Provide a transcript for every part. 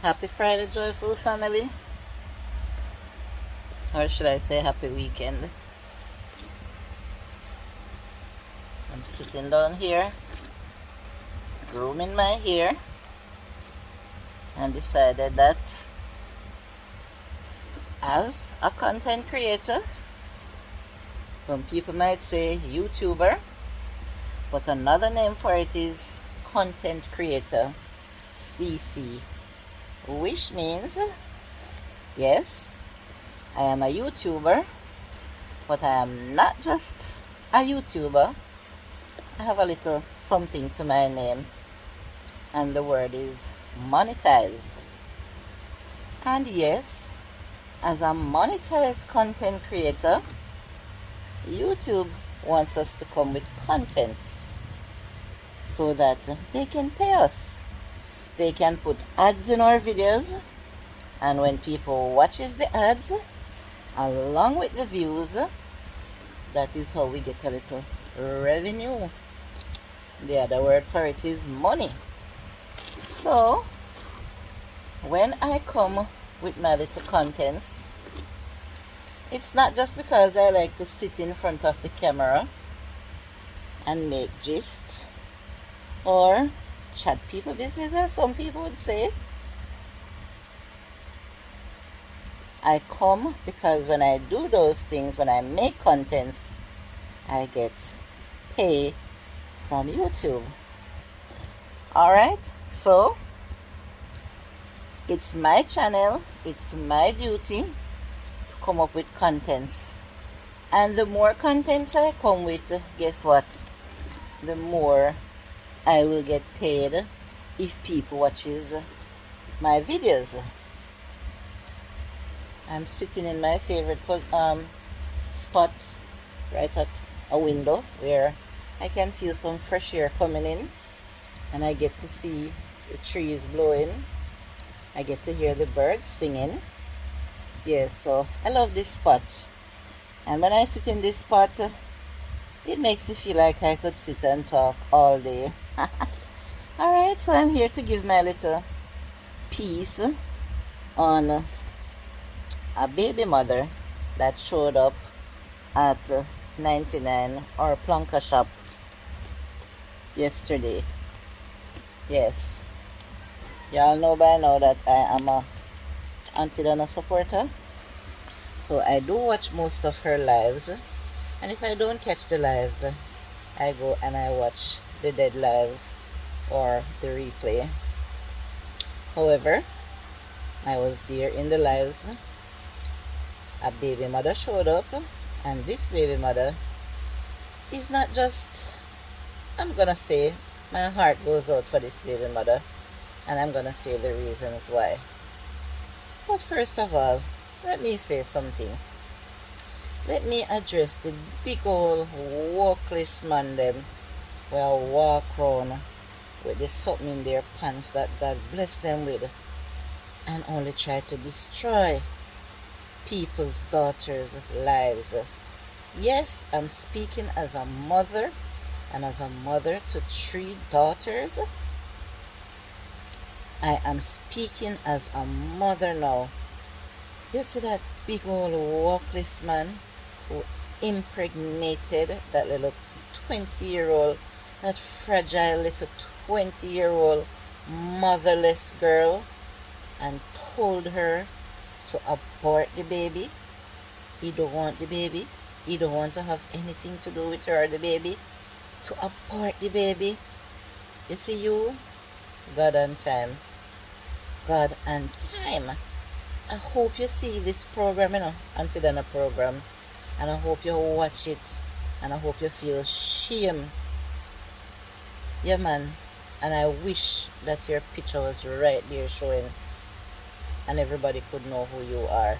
Happy Friday, joyful family. Or should I say happy weekend? I'm sitting down here, grooming my hair, and decided that as a content creator, some people might say YouTuber, but another name for it is content creator, CC, which means, yes, I am a YouTuber, but I am not just a YouTuber. I have a little something to my name, and the word is monetized. And yes, as a monetized content creator, YouTube wants us to come with contents so that they can pay us. They can put ads in our videos, and when people watches the ads along with the views, that is how we get a little revenue. The other word for it is money. So when I come with my little contents, it's not just because I like to sit in front of the camera and make gist or chat people business, as some people would say. I come because when I do those things, when I make contents, I get pay from YouTube. Alright, so it's my channel, it's my duty to come up with contents. And the more contents I come with, guess what? The more I will get paid if people watches my videos. I'm sitting in my favorite spot right at a window where I can feel some fresh air coming in, and I get to see the trees blowing. I get to hear the birds singing. Yeah, so I love this spot. And when I sit in this spot, it makes me feel like I could sit and talk all day. Alright, so I'm here to give my little piece on a baby mother that showed up at 99 or Plonker shop yesterday. Yes, y'all know by now that I am a Aunty Donna supporter, so I do watch most of her lives, and if I don't catch the lives, I go and I watch the dead live or the replay. However, I was there in the lives. A baby mother showed up, and this baby mother is not just, I'm gonna say, my heart goes out for this baby mother, and I'm gonna say the reasons why. But first of all, let me say something. Let me address the big old walkless man them where walk round with the something in their pants that God bless them with, and only try to destroy people's daughters' lives. Yes, I'm speaking as a mother, and as a mother to 3 daughters. I am speaking as a mother now. You see that big old walkless man who impregnated that little 20-year-old, that fragile little 20-year-old motherless girl, and told her to abort the baby. He don't want the baby. He don't want to have anything to do with her or the baby. To abort the baby. You see, you, God and time. God and time. I hope you see this program, Aunty Donna program, and I hope you watch it, and I hope you feel shame. Yeah, man. And I wish that your picture was right there showing, and everybody could know who you are.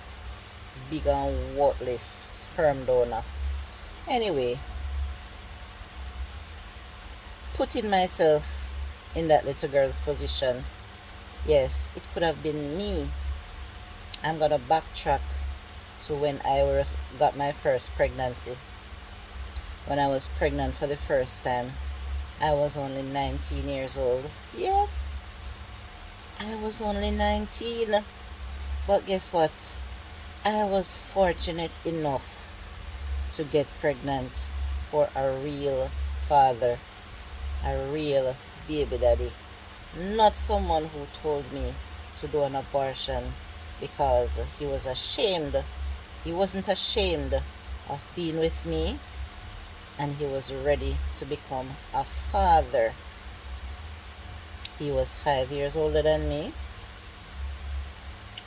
Big and worthless sperm donor. Anyway, putting myself in that little girl's position, yes, it could have been me. I'm gonna backtrack to when I got my first pregnancy. When I was pregnant for the first time, I was only 19 years old. Yes, I was only 19. But guess what? I was fortunate enough to get pregnant for a real father, a real baby daddy. Not someone who told me to do an abortion because he was ashamed. He wasn't ashamed of being with me, and he was ready to become a father. He was 5 years older than me,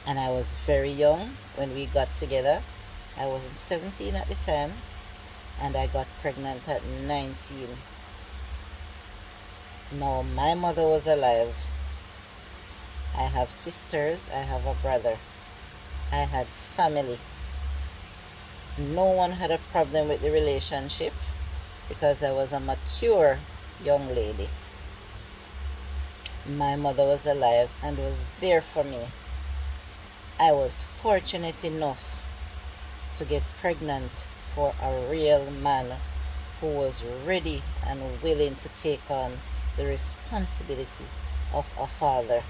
and I was very young when we got together. I wasn't 17 at the time, and I got pregnant at 19. No, my mother was alive. I have sisters, I have a brother. I had family. No one had a problem with the relationship because I was a mature young lady. My mother was alive and was there for me. I was fortunate enough to get pregnant for a real man who was ready and willing to take on the responsibility of a father.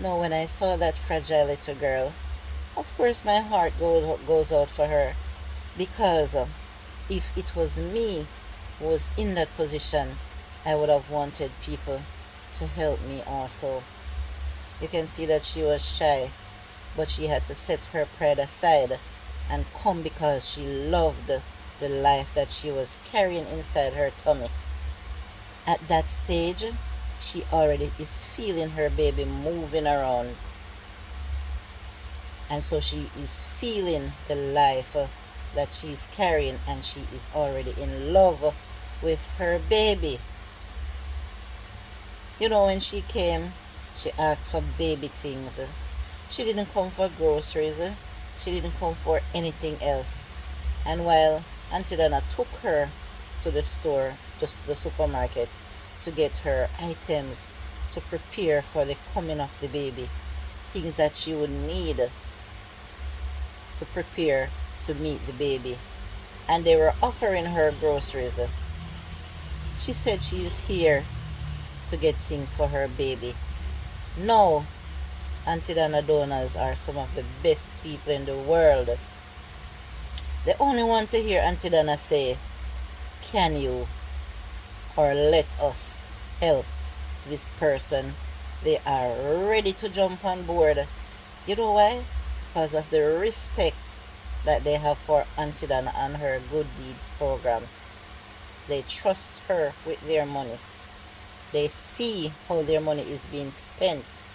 Now, when I saw that fragile little girl, of course my heart goes out for her, because if it was me who was in that position, I would have wanted people to help me also. You can see that she was shy, but she had to set her pride aside and come because she loved the life that she was carrying inside her tummy. At that stage, she already is feeling her baby moving around, and so she is feeling the life that she's carrying, and she is already in love with her baby. You know, when she came, she asked for baby things. She didn't come for groceries. She didn't come for anything else. And while Aunty Donna took her to the store, to the supermarket, to get her items to prepare for the coming of the baby, things that she would need to prepare to meet the baby, and they were offering her groceries, she said she's here to get things for her baby. No, Aunty Donna donors are some of the best people in the world. They only want to hear Aunty Donna say, can you, or let us help this person. They are ready to jump on board. You know why? Because of the respect that they have for Aunty Donna and her good deeds program. They trust her with their money. They see how their money is being spent,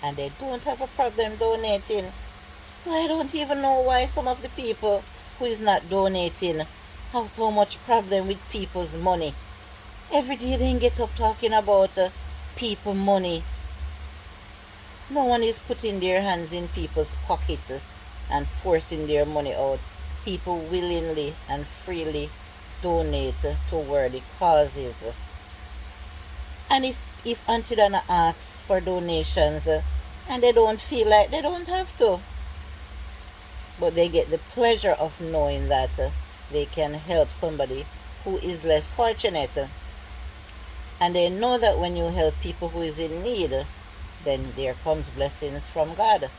and they don't have a problem donating. So I don't even know why some of the people who is not donating have so much problem with people's money. Every day they get up talking about people money. No one is putting their hands in people's pocket and forcing their money out. People willingly and freely donate to worthy causes. And if Aunty Donna asks for donations and they don't feel like, they don't have to. But they get the pleasure of knowing that they can help somebody who is less fortunate. And they know that when you help people who is in need, then there comes blessings from God.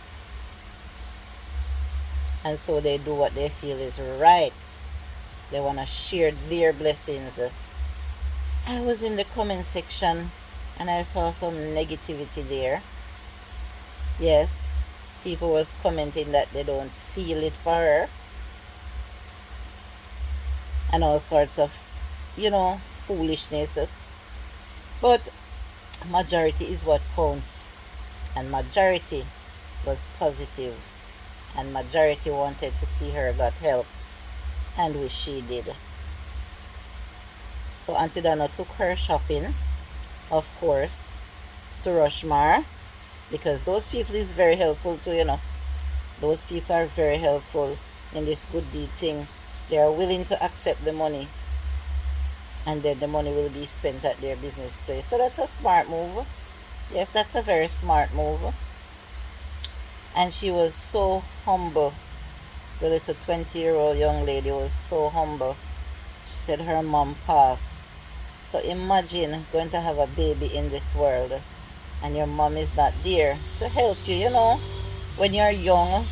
And so they do what they feel is right. They want to share their blessings. I was in the comment section and I saw some negativity there. Yes, people was commenting that they don't feel it for her, and all sorts of, foolishness. But majority is what counts, and majority was positive, and majority wanted to see her got help, and which she did. So Aunty Donna took her shopping, of course, to Rushmore, because those people is very helpful too. Those people are very helpful in this good deed thing. They are willing to accept the money, and then the money will be spent at their business place. So that's a smart move. Yes, that's a very smart move. And she was so humble. The little 20-year-old young lady was so humble. She said her mom passed. So imagine going to have a baby in this world and your mom is not there to help you. When you're young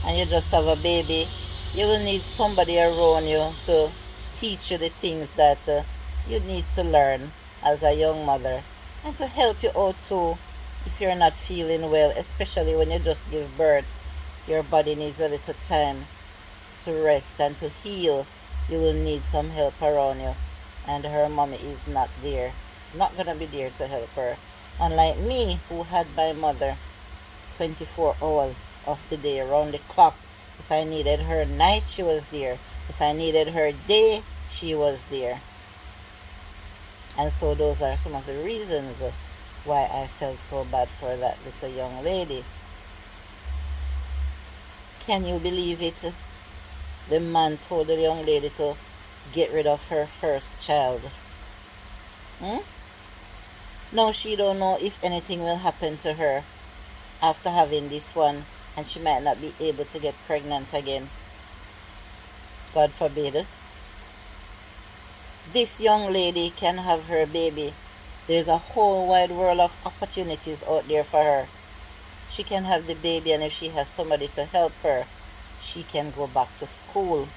and you just have a baby, you will need somebody around you to teach you the things that you need to learn as a young mother, and to help you out too if you're not feeling well, especially when you just give birth. Your body needs a little time to rest and to heal. You will need some help around you, and her mommy is not there. It's not going to be there to help her. Unlike me, who had my mother 24 hours of the day, around the clock. If I needed her night, she was there. If I needed her day, she was there. And so those are some of the reasons why I felt so bad for that little young lady. Can you believe it? The man told the young lady to get rid of her first child. Now she don't know if anything will happen to her after having this one, and she might not be able to get pregnant again. God forbid. This young lady can have her baby. There's a whole wide world of opportunities out there for her. She can have the baby, and if she has somebody to help her, she can go back to school.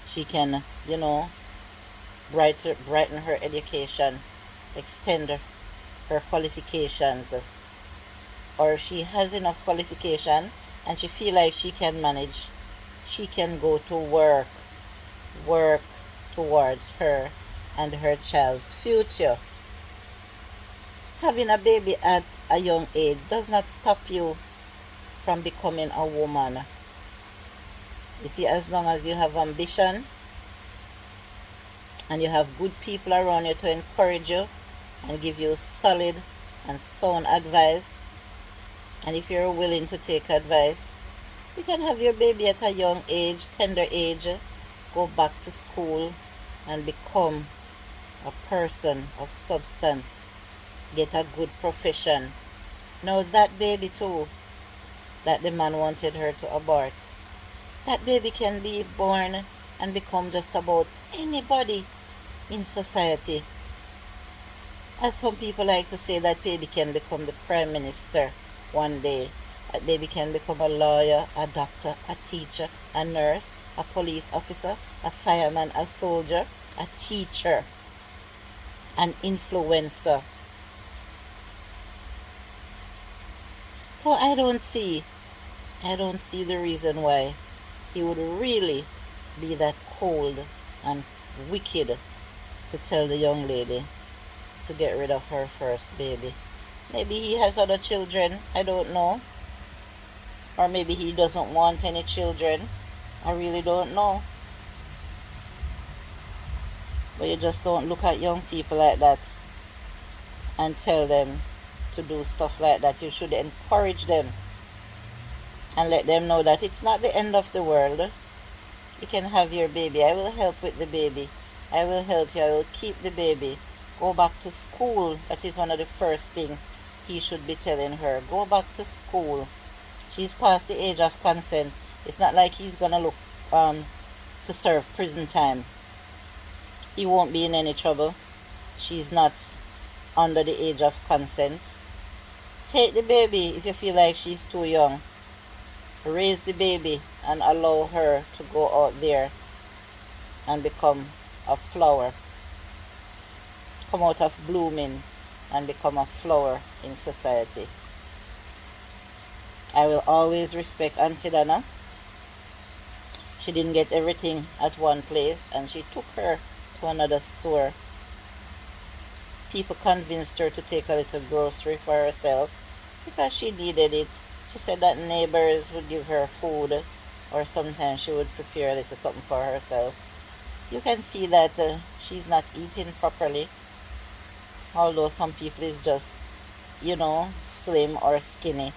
She can, brighten her education, extend her qualifications. Or if she has enough qualification and she feel like she can manage, she can go to work towards her and her child's future. Having a baby at a young age does not stop you from becoming a woman. You see, as long as you have ambition and you have good people around you to encourage you and give you solid and sound advice, and if you're willing to take advice, you can have your baby at a young age, tender age, go back to school and become a person of substance, get a good profession. Now that baby too, that the man wanted her to abort, that baby can be born and become just about anybody in society. As some people like to say, that baby can become the prime minister one day. That baby can become a lawyer, a doctor, a teacher, a nurse, a police officer, a fireman, a soldier, a teacher, an influencer. So I don't see the reason why he would really be that cold and wicked to tell the young lady to get rid of her first baby. Maybe he has other children, I don't know. Or maybe he doesn't want any children. I really don't know. But you just don't look at young people like that and tell them to do stuff like that. You should encourage them and let them know that it's not the end of the world. You can have your baby. I will help with the baby. I will help you. I will keep the baby. Go back to school. That is one of the first things he should be telling her. Go back to school. She's past the age of consent. It's not like he's gonna look to serve prison time. He won't be in any trouble. She's not under the age of consent. Take the baby if you feel like she's too young. Raise the baby and allow her to go out there and become a flower. Come out of blooming and become a flower in society. I will always respect Aunty Donna. She didn't get everything at one place, and she took her to another store. People convinced her to take a little grocery for herself because she needed it. She said that neighbors would give her food, or sometimes she would prepare a little something for herself. You can see that she's not eating properly, although some people is just, slim or skinny.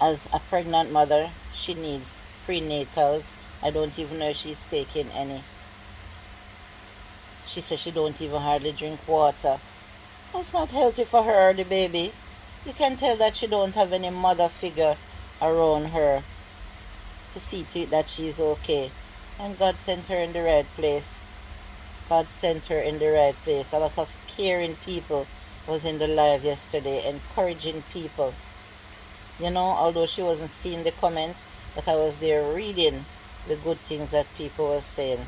As a pregnant mother, she needs prenatals. I don't even know if she's taking any. She says she don't even hardly drink water. That's not healthy for her or the baby. You can tell that she don't have any mother figure around her to see to it that she's okay. And God sent her in the right place. God sent her in the right place. A lot of caring people was in the live yesterday encouraging people. You know, although she wasn't seeing the comments, but I was there reading the good things that people were saying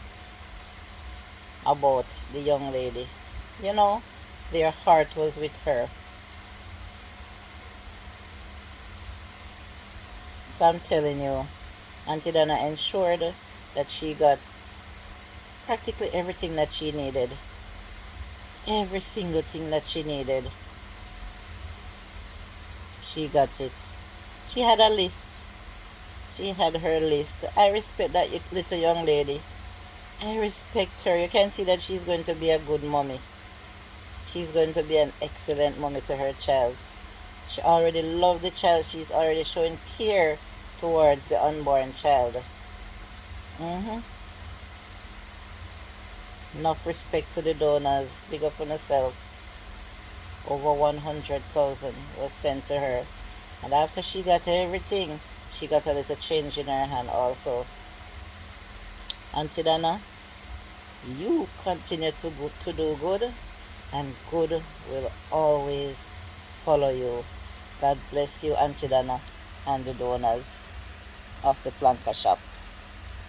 about the young lady. You know, their heart was with her. So I'm telling you, Aunty Donna ensured that she got practically everything that she needed. Every single thing that she needed. She got it. She had a list. She had her list. I respect that little young lady. I respect her. You can see that she's going to be a good mommy. She's going to be an excellent mommy to her child. She already loved the child. She's already showing care towards the unborn child. Mm-hmm. Enough respect to the donors. Big up on herself. Over 100,000 was sent to her. And after she got everything, she got a little change in her hand also. Aunty Donna, you continue to do good, and good will always follow you. God bless you, Aunty Donna, and the donors of the Planka Shop.